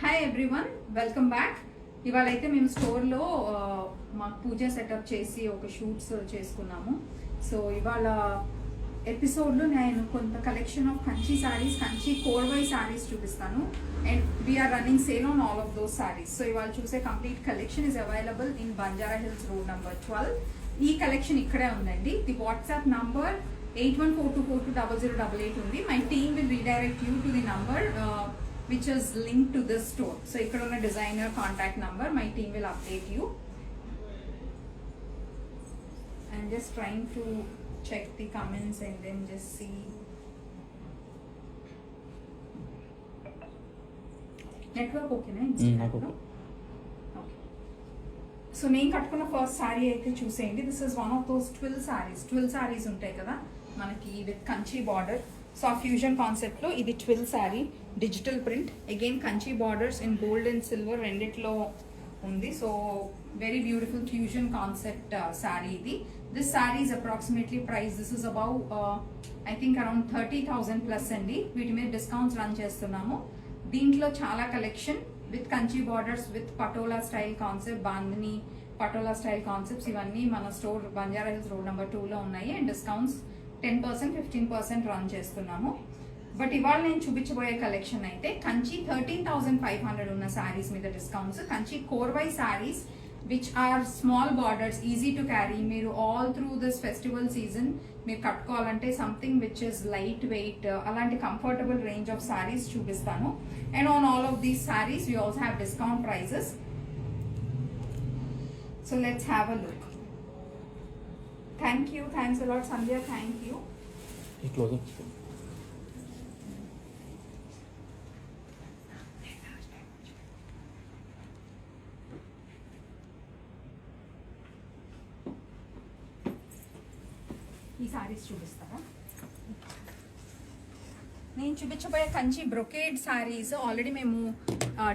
Hi everyone, welcome back. ఇవాళ అయితే మేము స్టోర్లో మాకు పూజ సెటప్ చేసి ఒక షూట్స్ చేసుకున్నాము. సో ఇవాళ ఎపిసోడ్లో నేను కొంత కలెక్షన్ ఆఫ్ కంచి సారీస్, కంచి కోర్వై సారీస్ చూపిస్తాను. And we are running sale on all of those saris. So ఇవాళ చూసే complete collection is available in Banjara Hills road number 12. ఈ కలెక్షన్ ఇక్కడే ఉందండి. ది వాట్సాప్ నంబర్ 8142420088 ఉంది. My team will redirect you to the number which is linked to this store. So ikkada unna designer contact number, my team will update you. I'm just trying to check the comments and then just see. Network okay na Instagram lo? Okay. So నేను కట్టుకున్న first sari అయితే చూసేయండి. This is one of those twill saris ఉంటాయి కదా మనకి with Kanchi border. So ఆ fusion కాన్సెప్ట్లో ఇది twill sari, digital print, again Kanchi borders in gold and silver రెండిట్లో ఉంది. So very beautiful fusion concept sari ఇది. This sari is approximately price, this is above I think around 30,000 plus అండి. వీటి మీద డిస్కౌంట్స్ రన్ చేస్తున్నాము. దీంట్లో చాలా collection with Kanchi borders, with Patola style concept, bandhani patola style concepts ఇవన్నీ మన store Banjara Hills road number 2లో ఉన్నాయి. అండ్ డిస్కౌంట్స్ 10%, 15% రన్ చేస్తున్నాము. బట్ ఇవాళ నేను చూపించబోయే కలెక్షన్ అయితే కంచి 13,500 ఉన్న శారీస్ మీద discounts. Kanchi Korvai saris which are small borders, easy to carry. మీరు all through this festival season మీరు కట్టుకోవాలంటే something which is light weight, అలాంటి కంఫర్టబుల్ రేంజ్ ఆఫ్ శారీస్ చూపిస్తాను. And on all of these saris we also have discount prices. So let's have a look. Thank you. Thanks a lot, Sandhya. Thank you. Hey, close up. ఈ సారీస్ చూపిస్తారా? నేను చూపించబోయే Kanchi brocade saris already మేము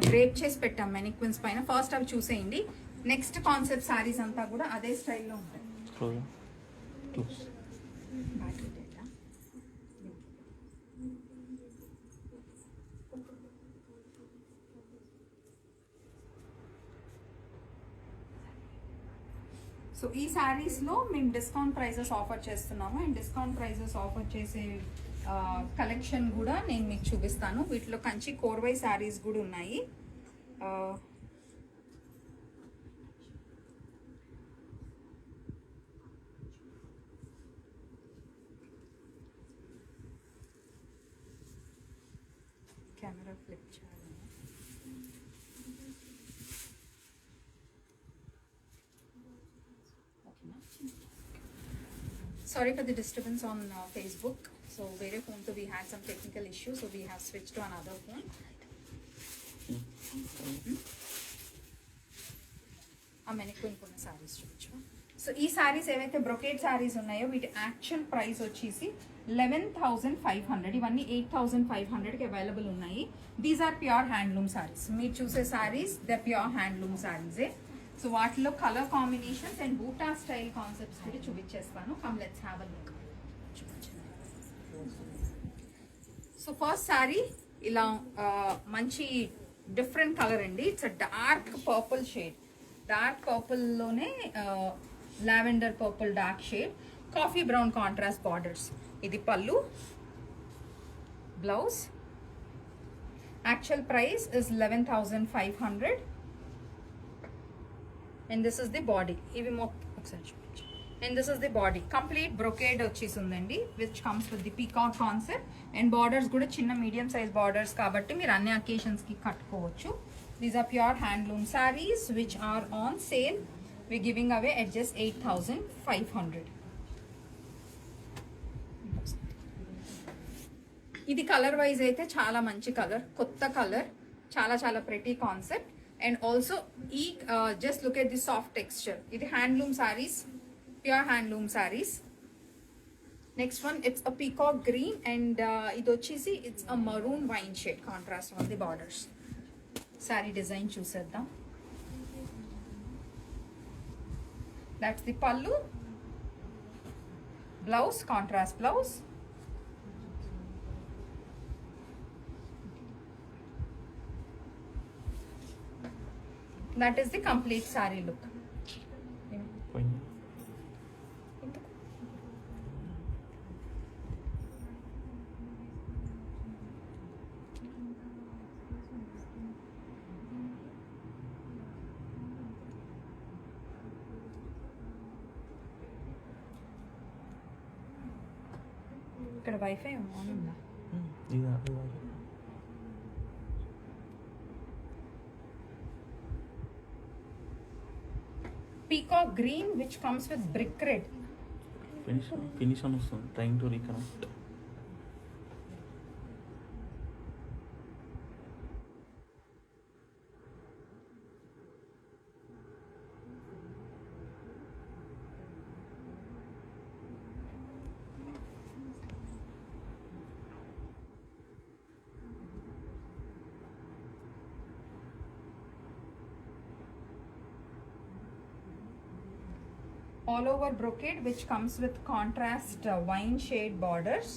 drape చేసి పెట్టాం మెనిక్విన్స్ పైన. First అవి చూసేయండి. నెక్స్ట్ కాన్సెప్ట్ సారీస్ అంతా కూడా అదే స్టైల్లో ఉంటాయి. Close. సో ఈ సారీస్ లో మేము డిస్కౌంట్ ప్రైజెస్ ఆఫర్ చేస్తున్నాము. అండ్ డిస్కౌంట్ ప్రైజెస్ ఆఫర్ చేసే కలెక్షన్ కూడా నేను మీకు చూపిస్తాను. వీటిలో కంచి కోర్వై సారీస్ కూడా ఉన్నాయి. కెమెరా ఫ్లిప్ చేయాలి. Sorry for the disturbance on Facebook. So వేరే ఫోన్తో we had some technical issues, so we have switched to another phone. ఆ మెనిక్విన్ కొన్న సారీస్ చూపించు. సో ఈ సారీస్ ఏవైతే బ్రొకేడ్ సారీస్ ఉన్నాయో వీటి యాక్చువల్ ప్రైస్ వచ్చేసి 11,500. ఇవన్నీ 8,500కి అవైలబుల్ ఉన్నాయి. These are pure handloom saris. మీరు చూసే సారీస్ ద ప్యూర్ హ్యాండ్లూమ్ సారీసే. సో వాటిలో colour combinations and buta style concepts కూడా చూపించేస్తాను. Come let's have a look. So first sari ఇలా మంచి డిఫరెంట్ కలర్ అండి. It's a dark purple shade. Dark పర్పుల్లోనే lavender purple dark shade, coffee brown contrast borders. ఇది pallu, blouse. Actual price is 11,500. And this is the body. ఇవి ఒకసారి చూపించు. And this is the body. Complete brocade వచ్చేసి ఉందండి which comes with the peacock concept. And borders కూడా చిన్న medium size borders కాబట్టి మీరు అన్ని అకేషన్స్కి కట్టుకోవచ్చు. These are pure handloom saris which are on sale. We giving away at just 8,500. ఇది కలర్ వైజ్ అయితే చాలా మంచి కలర్, కొత్త కలర్, చాలా చాలా ప్రెటీ కాన్సెప్ట్. అండ్ ఆల్సో ఈ just look at the soft texture. ఇది handloom saris, pure handloom saris. Next one it's a peacock green and ఇది వచ్చేసి it's a maroon wine shade contrast on the borders. Sari design చూసేద్దాం. That's the pallu, blouse, contrast blouse. That is the complete sari look. పోయింది. ఇక్కడ wifi on ఉందా? ఇది peacock green which comes with brick red. Finish అని వస్తుంది. Trying to reconnect. All over brocade which comes with contrast wine shade borders.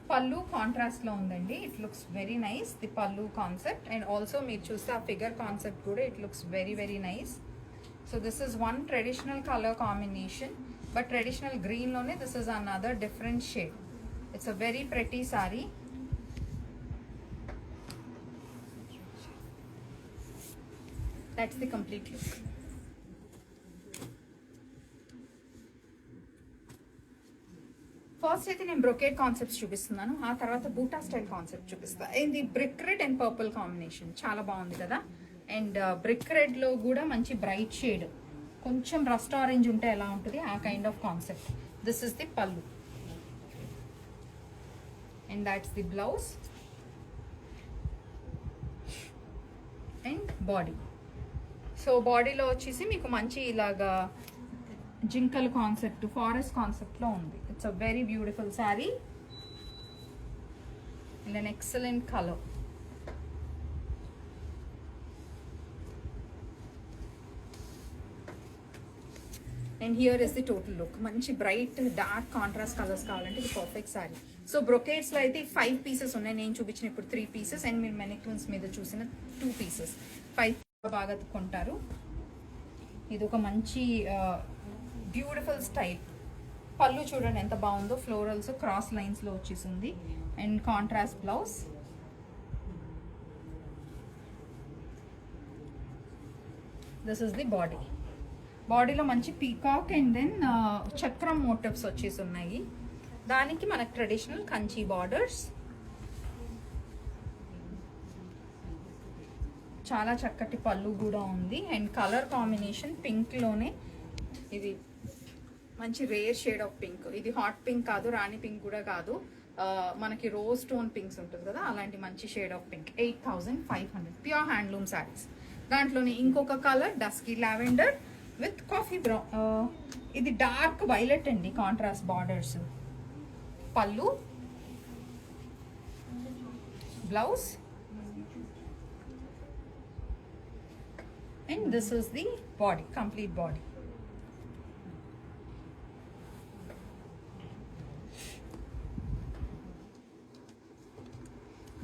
Pallu contrast లో ఉందండి. It looks very nice the pallu concept. And also మీరు చూస్తే ఆ figure concept కూడా it looks very very nice. So this is one traditional colour combination, but traditional green లోనే this is another different shade. It's a very pretty sari. That's the complete look. First అయితే నేను brocade concepts చూపిస్తున్నాను, ఆ తర్వాత బూటా style concept చూపిస్తాను. ఇది brick red and purple combination చాలా బాగుంది కదా. అండ్ బ్రిక్ రెడ్ లో కూడా మంచి బ్రైట్ షేడ్, కొంచెం రస్ట్ ఆరెంజ్ ఉంటే ఎలా ఉంటుంది ఆ kind of concept. This is the pallu and that's the blouse and body. So బాడీలో వచ్చేసి మీకు మంచి ఇలాగా జింకల్ కాన్సెప్ట్, ఫారెస్ట్ కాన్సెప్ట్లో ఉంది. It's a very beautiful sari and an excellent colour. And here is the total look. మంచి బ్రైట్ డార్క్ కాంట్రాస్ట్ కలర్స్ కావాలంటే ఇది పర్ఫెక్ట్ శారీ. సో బ్రొకేట్స్లో అయితే 5 పీసెస్ ఉన్నాయి, నేను చూపించిన ఇప్పుడు 3 పీసెస్ అండ్ మీరు మెనిక్విన్స్ మీద చూసిన 2 పీసెస్. 5 బాగా కొంటారు. ఇది ఒక మంచి బ్యూటిఫుల్ స్టైల్. పళ్ళు చూడండి ఎంత బాగుందో, ఫ్లోరల్స్ క్రాస్ లైన్స్లో వచ్చేసింది and contrast blouse. This is the body. బాడీలో మంచి పీకాక్ అండ్ దెన్ చక్రం మోటివ్స్ వచ్చేసి ఉన్నాయి. దానికి మనకు ట్రెడిషనల్ కంచి బార్డర్స్. చాలా చక్కటి పళ్ళు కూడా ఉంది అండ్ కలర్ కాంబినేషన్ పింక్లోనే. ఇది మంచి రేర్ షేడ్ ఆఫ్ పింక్. ఇది హాట్ పింక్ కాదు, రాణి పింక్ కూడా కాదు, మనకి రోజ్ స్టోన్ పింక్స్ ఉంటుంది కదా అలాంటి మంచి shade of pink. 8500 pure handloom saris. దాంట్లోనే ఇంకొక colour dusky lavender with coffee brown. ఇది డార్క్ వైలెట్ అండి, కాంట్రాస్ట్ బార్డర్స్. పళ్ళు, blouse and this is the body, complete body.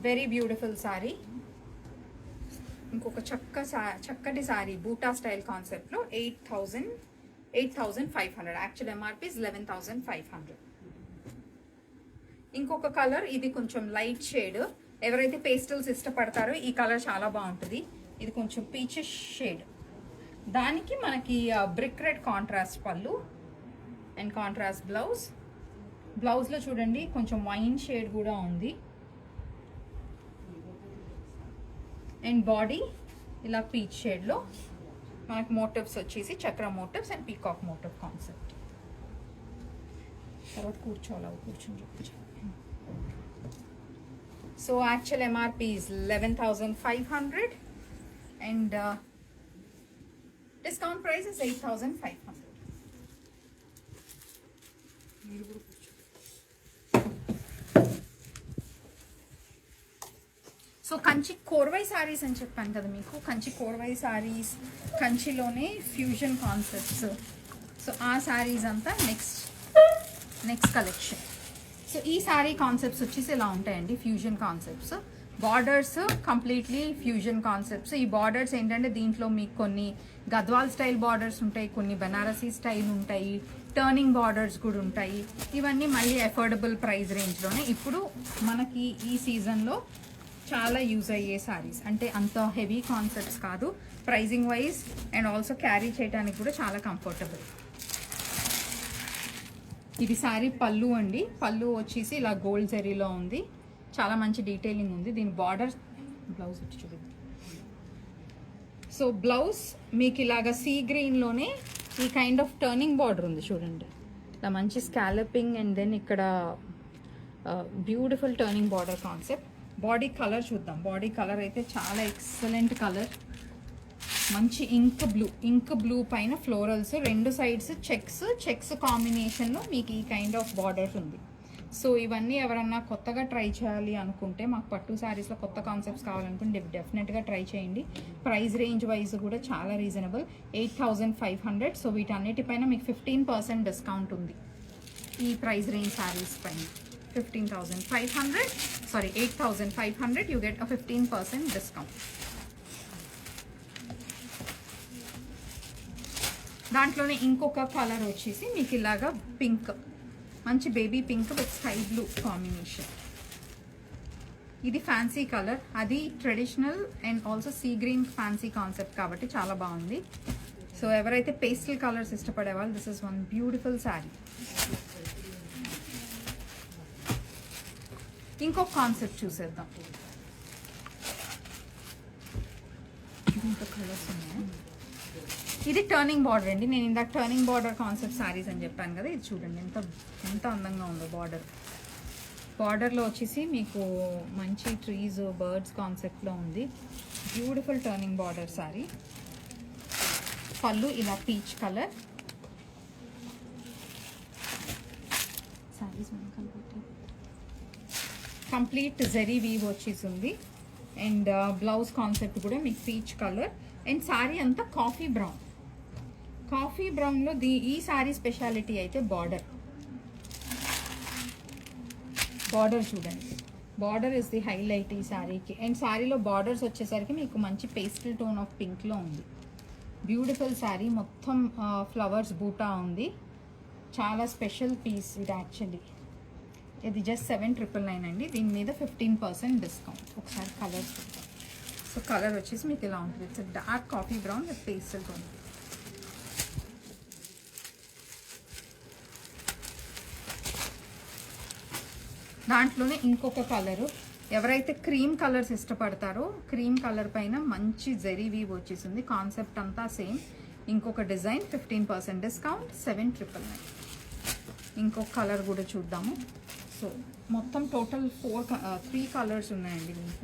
Very beautiful saree. ఇంకొక చక్కటి సారీ బూటా స్టైల్ కాన్సెప్ట్ లో 8500. Actual MRP 11500. ఇంకొక కలర్, ఇది కొంచెం లైట్ షేడ్. ఎవరైతే పేస్టల్స్ ఇష్టపడతారో ఈ కలర్ చాలా బాగుంటుంది. ఇది కొంచెం పీచెస్ షేడ్. దానికి మనకి బ్రిక్ రెడ్ కాంట్రాస్ట్ పళ్ళు అండ్ కాంట్రాస్ట్ బ్లౌజ్. బ్లౌజ్లో చూడండి కొంచెం వైన్ షేడ్ కూడా ఉంది. అండ్ బాడీ ఇలా పీచ్ షేడ్లో మనకి మోటివ్స్ వచ్చేసి chakra motifs and peacock motif concept. తర్వాత కూర్చోవాలి, కూర్చొని చెప్పచ్చు. So actual MRP is 11500 and discount price is 8500. So Kanchi Korvai saris అని చెప్పాను కదా మీకు. కంచి కోర్వై సారీస్, కంచిలోనే ఫ్యూజన్ కాన్సెప్ట్స్. సో ఆ సారీస్ అంతా నెక్స్ట్ కలెక్షన్. సో ఈ సారీ కాన్సెప్ట్స్ వచ్చేసి ఇలా ఉంటాయండి, fusion concepts. Borders completely fusion concepts. ఈ బార్డర్స్ ఏంటంటే దీంట్లో మీకు కొన్ని గద్వాల్ స్టైల్ బార్డర్స్ ఉంటాయి, కొన్ని బనారసీ స్టైల్ ఉంటాయి, టర్నింగ్ బార్డర్స్ కూడా ఉంటాయి. ఇవన్నీ మళ్ళీ అఫోర్డబుల్ ప్రైస్ రేంజ్లోనే ఇప్పుడు మనకి ఈ సీజన్లో చాలా యూజ్ అయ్యే సారీస్. అంటే అంత హెవీ కాన్సెప్ట్స్ కాదు, pricing wise and also carry చేయడానికి కూడా చాలా కంఫర్టబుల్. ఇది సారీ పళ్ళు అండి. పళ్ళు వచ్చేసి ఇలా గోల్డ్ జరీలో ఉంది, చాలా మంచి డీటెయిలింగ్ ఉంది. దీని బార్డర్ బ్లౌజ్ వచ్చి చూడండి. సో బ్లౌజ్ మీకు ఇలాగా సీ గ్రీన్లోనే ఈ కైండ్ ఆఫ్ టర్నింగ్ బార్డర్ ఉంది చూడండి, ఇలా మంచి స్కాలపింగ్ అండ్ దెన్ ఇక్కడ beautiful turning border concept. Body colour చూద్దాం. బాడీ కలర్ అయితే చాలా ఎక్సలెంట్ కలర్, మంచి ఇంక్ బ్లూ పైన ఫ్లోరల్స్, రెండు సైడ్స్ చెక్స్ కాంబినేషన్లో మీకు ఈ కైండ్ ఆఫ్ బార్డర్స్ ఉంది. సో ఇవన్నీ ఎవరన్నా కొత్తగా ట్రై చేయాలి అనుకుంటే, మాకు పట్టు శారీస్లో కొత్త కాన్సెప్ట్స్ కావాలనుకుంటే డెఫినెట్గా ట్రై చేయండి. ప్రైస్ రేంజ్ వైజ్ కూడా చాలా రీజనబుల్, 8,500. సో వీటన్నిటిపైన మీకు 15% డిస్కౌంట్ ఉంది. ఈ ప్రైస్ రేంజ్ శారీస్ పైన 8,500 యూ గెట్ అ 15% డిస్కౌంట్. దాంట్లోనే ఇంకొక కలర్ వచ్చేసి మీకు ఇలాగా పింక్, మంచి baby pink with sky blue combination. ఇది ఫ్యాన్సీ కలర్, అది traditional and also sea green fancy concept కాబట్టి చాలా బాగుంది. సో ఎవరైతే పేస్టల్ కలర్స్ ఇష్టపడే వాళ్ళు, this is one beautiful sari. ఇంకొక కాన్సెప్ట్ చూసేద్దాం. ఇంకా కలర్స్ ఉన్నాయి. ఇది టర్నింగ్ బార్డర్ అండి. నేను ఇందాక టర్నింగ్ బార్డర్ కాన్సెప్ట్ శారీస్ అని చెప్పాను కదా, ఇది చూడండి ఎంత అందంగా ఉందో బార్డర్. బార్డర్లో వచ్చేసి మీకు మంచి ట్రీస్ బర్డ్స్ కాన్సెప్ట్లో ఉంది. Beautiful turning border sari. పళ్ళు ఇలా peach colour. Saris complete zari weave వచ్చేసి ఉంది అండ్ బ్లౌజ్ కాన్సెప్ట్ కూడా మీకు పీచ్ కలర్ అండ్ శారీ అంతా కాఫీ బ్రౌన్లో ఈ శారీ స్పెషాలిటీ అయితే బార్డర్ చూడండి. బార్డర్ ఇస్ ది హైలైట్ ఈ శారీకి. అండ్ శారీలో బార్డర్స్ వచ్చేసరికి మీకు మంచి పేస్టల్ టోన్ ఆఫ్ పింక్లో ఉంది. బ్యూటిఫుల్ శారీ, మొత్తం ఫ్లవర్స్ బూటా ఉంది. చాలా స్పెషల్ పీస్ ఇది యాక్చువల్లీ. ఇది జస్ట్ 7,999 అండి. దీని మీద 15% డిస్కౌంట్. ఒకసారి కలర్స్ చూద్దాం. సో కలర్ వచ్చేసి మీకు ఇలా ఉంటుంది. It's dark coffee brown with pastel tone. దాంట్లోనే ఇంకొక కలరు, ఎవరైతే క్రీమ్ కలర్స్ ఇష్టపడతారో క్రీమ్ కలర్ పైన మంచి జరీ వీవ్ వచ్చేసింది. కాన్సెప్ట్ అంతా సేమ్. ఇంకొక డిజైన్ 15% డిస్కౌంట్ 7,999. ఇంకొక కలర్ కూడా చూద్దాము. సో మొత్తం టోటల్ 3 కలర్స్ ఉన్నాయండి. మీకు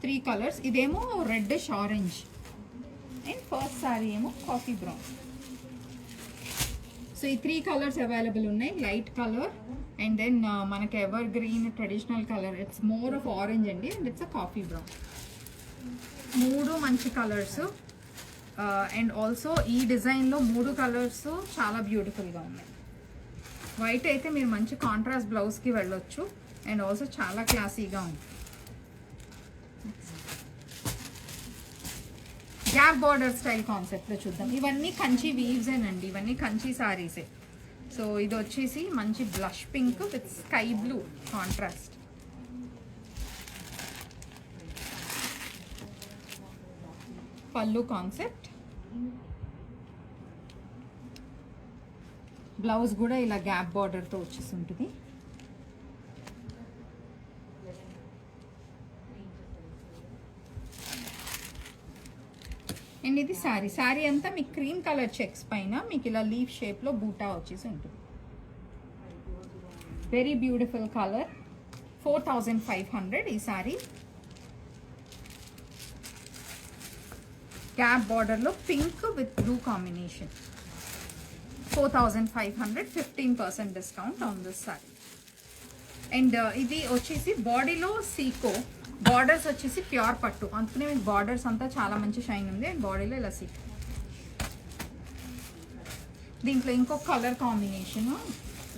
3 కలర్స్. ఇదేమో reddish orange and first sari ఏమో కాఫీ బ్రౌన్. సో ఈ 3 కలర్స్ అవైలబుల్ ఉన్నాయి. లైట్ కలర్ అండ్ దెన్ మనకి evergreen traditional colour, it's more of orange అండి and it's a coffee brown. 3 మంచి కలర్స్ అండ్ ఆల్సో ఈ డిజైన్లో 3 కలర్స్ చాలా బ్యూటిఫుల్గా ఉన్నాయి. వైట్ అయితే మీరు మంచి కాంట్రాస్ట్ బ్లౌజ్కి వెళ్ళొచ్చు అండ్ ఆల్సో చాలా క్లాసీగా ఉంది. గ్యాప్ బార్డర్ స్టైల్ కాన్సెప్ట్లో చూద్దాం. ఇవన్నీ కంచి వీవ్సేనండి, ఇవన్నీ కంచి సారీసే. సో ఇది వచ్చేసి మంచి blush pink with sky blue contrast. పళ్ళు కాన్సెప్ట్. బ్లౌజ్ కూడా ఇలా గ్యాప్ బార్డర్తో వచ్చేసి ఉంటుంది. అండ్ ఇది శారీ అంతా మీకు క్రీమ్ కలర్ చెక్స్ పైన మీకు ఇలా లీఫ్ షేప్లో బూటా వచ్చేసి ఉంటుంది. Very beautiful colour. 4,500 ఈ శారీ. గ్యాప్ బార్డర్లో pink with blue combination. 4,500, 15% discount on this sari. And ఇది వచ్చేసి బాడీలో సీకో, బార్డర్స్ వచ్చేసి ప్యూర్ పట్టు, అందుకనే మీకు బార్డర్స్ అంతా చాలా మంచి షైన్ ఉంది. అండ్ బాడీలో ఇలా సీకో. దీంట్లో ఇంకొక కలర్ కాంబినేషన్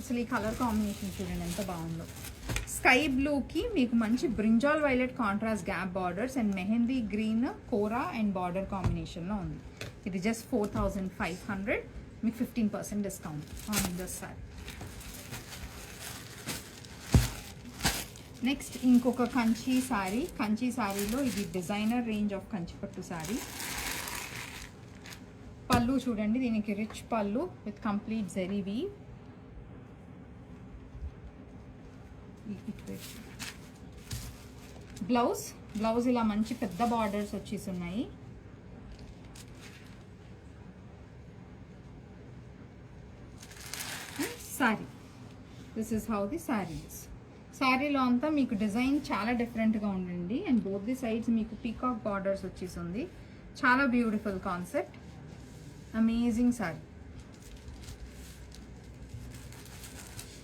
అసలు ఈ కలర్ కాంబినేషన్ చూడండి ఎంత బాగుందో. స్కై బ్లూకి మీకు మంచి brinjal violet contrast gap borders and mehndi green kora and border కాంబినేషన్లో ఉంది. ఇది జస్ట్ 4500, మీకు 15% discount on this sari. Next ఇంకొక కంచి సారీ. కంచి సారీలో ఇది డిజైనర్ రేంజ్ ఆఫ్ కంచిపట్టు సారీ. పళ్ళు చూడండి, దీనికి రిచ్ పళ్ళు with complete zari weave. Blouse ఇలా మంచి పెద్ద బార్డర్స్ వచ్చేసి ఉన్నాయి. Sorry, this is how the sari is. శారీలో అంతా మీకు డిజైన్ చాలా డిఫరెంట్గా ఉండండి అండ్ బోత్ ది సైడ్స్ మీకు పీకాక్ బార్డర్స్ వచ్చేసి ఉంది. చాలా బ్యూటిఫుల్ కాన్సెప్ట్, అమేజింగ్ సారీ.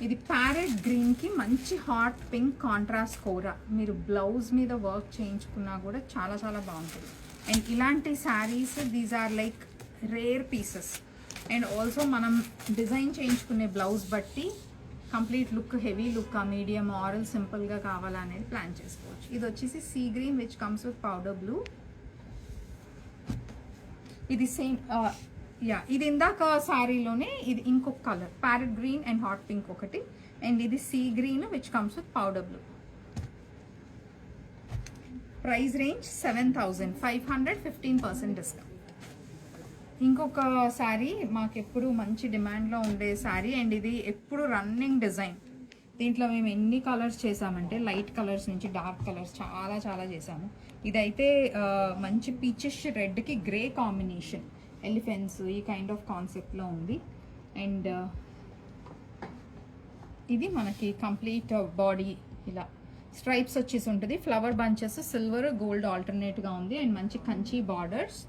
ఇది ప్యారెట్ గ్రీన్కి మంచి హాట్ పింక్ కాంట్రాస్ట్ కోరా. మీరు బ్లౌజ్ మీద వర్క్ చేయించుకున్నా కూడా చాలా చాలా బాగుంటుంది. అండ్ ఇలాంటి saris these are like rare pieces. And also మనం డిజైన్ చేయించుకునే బ్లౌజ్ బట్టి complete look, heavy look, medium ఆరల్ సింపుల్గా కావాలా అనేది ప్లాన్ చేసుకోవచ్చు. ఇది వచ్చేసి sea green which comes with powder blue. ఇది సేమ్ ఇది ఇందాక శారీలోనే ఇది ఇంకొక colour parrot green and hot pink ఒకటి. అండ్ ఇది sea green which comes with powder blue. Price range 7500, 15% discount. ఇంకొక శారీ మాకు ఎప్పుడు మంచి డిమాండ్లో ఉండే శారీ అండ్ ఇది ఎప్పుడు రన్నింగ్ డిజైన్. దీంట్లో మేము ఎన్ని కలర్స్ చేసామంటే లైట్ కలర్స్ నుంచి డార్క్ కలర్స్ చాలా చాలా చేసాము. ఇదైతే మంచి పీచిష్ రెడ్కి గ్రే కాంబినేషన్, ఎలిఫెంట్స్ ఈ కైండ్ ఆఫ్ కాన్సెప్ట్లో ఉంది. అండ్ ఇది మనకి కంప్లీట్ బాడీ ఇలా స్ట్రైప్స్ వచ్చేసి ఉంటుంది. ఫ్లవర్ బంచెస్ సిల్వర్ గోల్డ్ ఆల్టర్నేట్గా ఉంది. అండ్ మంచి Kanchi borders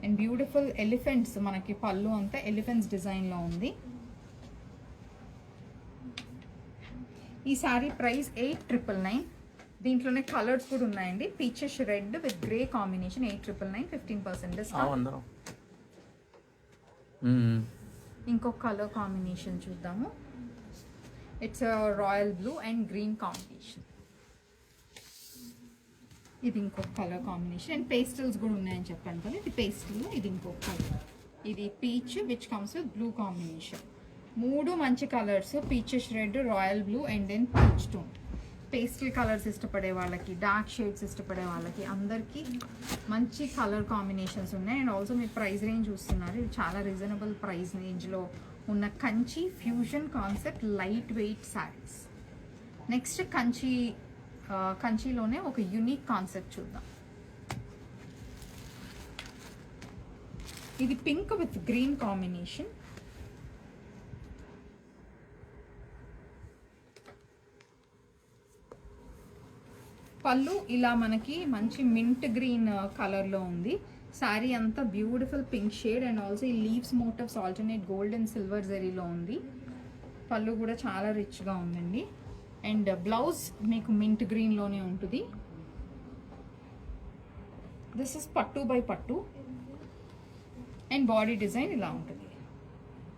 and beautiful elephants. మనకి పళ్ళు అంతా ఎలిఫెంట్స్ డిజైన్లో ఉంది. ఈ సారీ ప్రైస్ 8999. దీంట్లోనే కలర్స్ కూడా ఉన్నాయండి. Peaches red with grey combination 8999, 15% discount. ఇంకొక కలర్ కాంబినేషన్ చూద్దాము. It's royal blue and green combination. ఇది ఇంకొక కలర్ కాంబినేషన్ అండ్ పేస్టల్స్ కూడా ఉన్నాయని చెప్పాను కదా. ఇది పేస్టల్, ఇది ఇంకొక కలర్. ఇది peach which comes with blue combination. మూడు మంచి colours, peaches red, royal blue and then peach tone. Pastel colours ఇష్టపడే వాళ్ళకి, డార్క్ షేడ్స్ ఇష్టపడే వాళ్ళకి అందరికీ మంచి కలర్ కాంబినేషన్స్ ఉన్నాయి. అండ్ ఆల్సో మీరు ప్రైస్ రేంజ్ చూస్తున్నారు, ఇది చాలా రీజనబుల్ ప్రైస్ రేంజ్లో ఉన్న Kanchi fusion concept light weight saris. Next కంచిలోనే ఒక యూనిక్ కాన్సెప్ట్ చూద్దాం. ఇది పింక్ విత్ గ్రీన్ కాంబినేషన్. పళ్ళు ఇలా మనకి మంచి మింట్ గ్రీన్ కలర్లో ఉంది. శారీ అంతా beautiful pink shade and also ఈ leaves motifs alternate gold and silver జరీలో ఉంది. పళ్ళు కూడా చాలా రిచ్గా ఉందండి. అండ్ బ్లౌజ్ మీకు మింట్ గ్రీన్లోనే ఉంటుంది. This is pattu by pattu and body design ఇలా ఉంటుంది.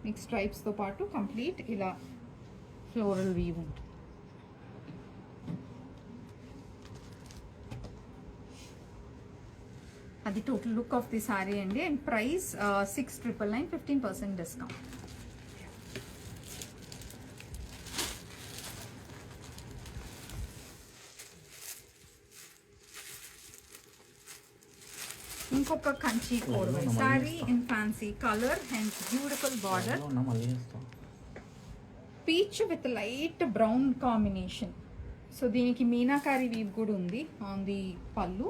మీకు స్ట్రైప్స్తో పాటు కంప్లీట్ ఇలా ఫ్లోరల్ వీవ్ ఉంటుంది. అది total look of the sari అండి. And price 6999, 15% discount. ఇంకొక Kanchi Korvai sari in fancy colour and beautiful border, peach with light brown combination. So దీనికి మీనాకారి వీవ్ కూడా ఉంది ఆన్ ది పళ్ళు.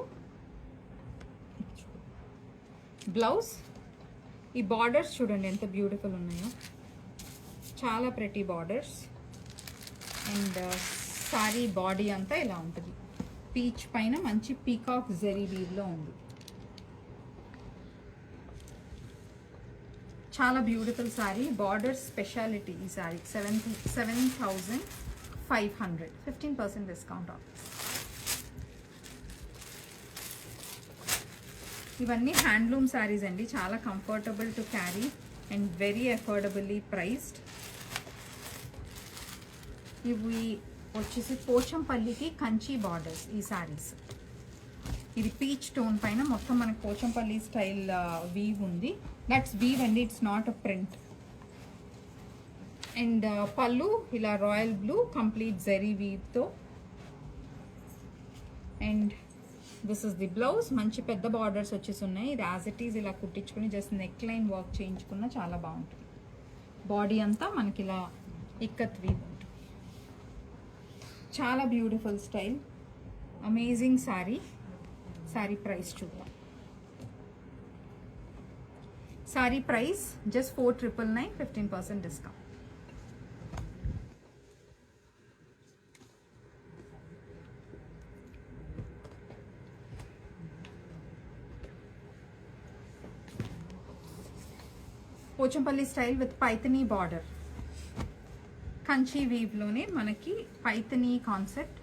బ్లౌజ్ ఈ బార్డర్స్ చూడండి ఎంత బ్యూటిఫుల్ ఉన్నాయో, చాలా pretty borders. And sari body అంతా ఇలా ఉంటుంది. పీచ్ పైన మంచి పీకాక్ జెరీ వీవ్లో ఉంది. చాలా బ్యూటిఫుల్ సారీ. బార్డర్ స్పెషాలిటీ ఈ సారీ 7,500, 15% డిస్కౌంట్ ఆఫ్. ఇవన్నీ హ్యాండ్లూమ్ శారీస్ అండి, చాలా comfortable to carry and very affordably priced. ఇవి వచ్చేసి పోచంపల్లికి కంచి బార్డర్స్ ఈ సారీస్. ఇది పీచ్ టోన్ పైన మొత్తం మనకి పోచంపల్లి స్టైల్ వీవ్ ఉంది. That's weave and it's not a print. And pallu ఇలా రాయల్ బ్లూ కంప్లీట్ జెరీ వీవ్తో. And this is the blouse. మంచి పెద్ద బార్డర్స్ వచ్చేసి ఉన్నాయి. ఇది యాజ్ ఇట్ ఈజ్ ఇలా కుట్టించుకుని జస్ట్ నెక్ లైన్ వర్క్ చేయించుకున్న చాలా బాగుంటుంది. బాడీ అంతా మనకి ఇలా ఇక్కత్ వీవ్ ఉంటుంది. చాలా beautiful style, amazing sari. Sari price చూద్దాం. Sari price just 4,999, 15% discount. Pochampally style with Paithani border. Kanchi వీవ్లోనే మనకి పైథనీ కాన్సెప్ట్.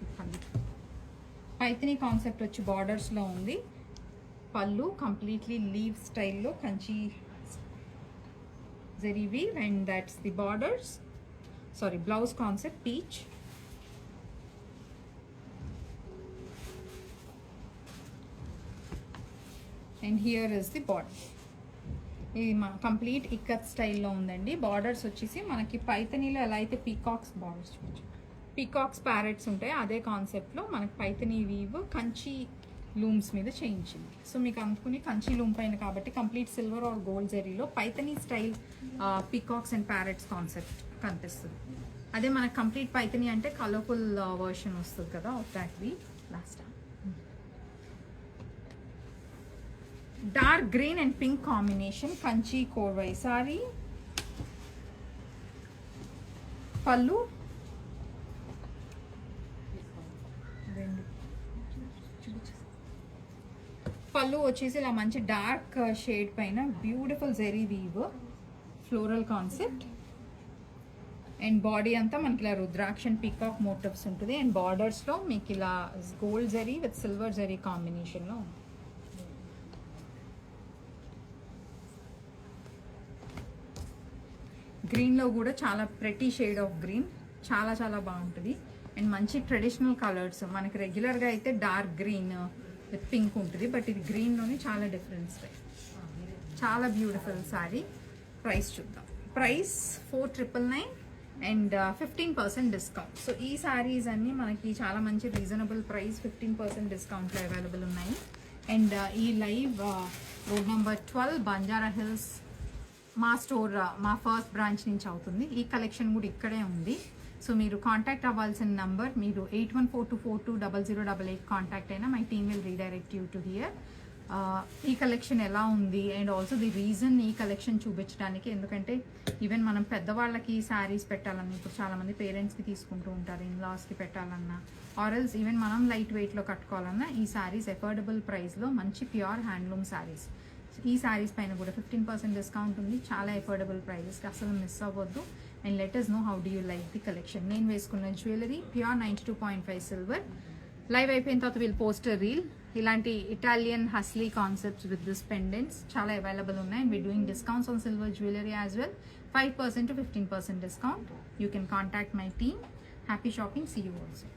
పైథనీ కాన్సెప్ట్ వచ్చి బార్డర్స్లో ఉంది. పళ్ళు కంప్లీట్లీ లీవ్ స్టైల్లో Kanchi zari weave and that's the borders. Sorry, blouse concept peach. And here is the border. ఇది కంప్లీట్ ఇక్కత్ స్టైల్లో ఉందండి. బార్డర్స్ వచ్చేసి మనకి పైథనీలో ఎలా అయితే పీకాక్స్ బార్డర్స్ చూపించు, పీకాక్స్ ప్యారెట్స్ ఉంటాయి, అదే కాన్సెప్ట్లో మనకి పైథనీ వీవ్ కంచి లూమ్స్ మీద చేయించింది. సో మీకు అనుకుని కంచి లూమ్ పైన కాబట్టి కంప్లీట్ సిల్వర్ ఆర్ గోల్డ్ జరీలో Paithani style peacocks and parrots concept కనిపిస్తుంది. అదే మనకి కంప్లీట్ పైథనీ అంటే కలర్ఫుల్ వర్షన్ వస్తుంది కదా of that weave. Last dark green and pink combination Kanchi Korvai sari. Pallu వచ్చేసి ఇలా మంచి డార్క్ షేడ్ పైన beautiful zari weave floral concept. And body అంతా మనకి ఇలా రుద్రాక్ష అండ్ పీకాక్ మోటివ్స్ ఉంటుంది. అండ్ బార్డర్స్లో మీకు ఇలా gold zari with silver zari కాంబినేషన్లో ఉంది. గ్రీన్లో కూడా చాలా ప్రెటీ షేడ్ ఆఫ్ గ్రీన్, చాలా చాలా బాగుంటుంది. అండ్ మంచి ట్రెడిషనల్ కలర్స్. మనకి రెగ్యులర్గా అయితే డార్క్ గ్రీన్ విత్ పింక్ ఉంటుంది, బట్ ఇది గ్రీన్లోనే చాలా డిఫరెన్స్. చాలా బ్యూటిఫుల్ శారీ. ప్రైస్ చూద్దాం. Price 4,999 and 15% discount. సో ఈ శారీస్ అన్నీ మనకి చాలా మంచి రీజనబుల్ ప్రైస్ 15% డిస్కౌంట్లో అవైలబుల్ ఉన్నాయి. అండ్ ఈ live road number 12 Banjara hills మా స్టోర్, మా ఫస్ట్ బ్రాంచ్ నుంచి అవుతుంది. ఈ కలెక్షన్ కూడా ఇక్కడే ఉంది. సో మీరు కాంటాక్ట్ అవ్వాల్సిన నంబర్, మీరు 8142420088 కాంటాక్ట్ అయినా my team will redirect you to hear. ఈ కలెక్షన్ ఎలా ఉంది అండ్ ఆల్సో ది రీజన్ ఈ కలెక్షన్ చూపించడానికి, ఎందుకంటే ఈవెన్ మనం పెద్దవాళ్ళకి శారీస్ పెట్టాలన్నా, ఇప్పుడు చాలామంది పేరెంట్స్కి తీసుకుంటూ ఉంటారు, ఇన్లాస్కి పెట్టాలన్నా, ఆర్ఎల్స్ ఈవెన్ మనం లైట్ వెయిట్లో కట్టుకోవాలన్నా ఈ శారీస్ అఫోర్డబుల్ ప్రైస్లో మంచి ప్యూర్ హ్యాండ్లూమ్ శారీస్. ఈ శారీస్ పైన కూడా 15% డిస్కౌంట్ ఉంది. చాలా అఫోర్డబుల్ ప్రైజెస్కి అసలు మిస్ అవ్వద్దు. And let us know how do you like the collection. నేను వేసుకున్న జ్యువెలరీ ప్యూర్ 92.5 సిల్వర్. లైవ్ అయిపోయిన తర్వాత వీళ్ళు పోస్టర్ రీల్. ఇలాంటి Italian hasli concepts with this pendants చాలా అవైలబుల్ ఉన్నాయి. And we doing discounts on silver jewellery as well. 5% to 15% discount. You can contact my team. Happy shopping. See you also.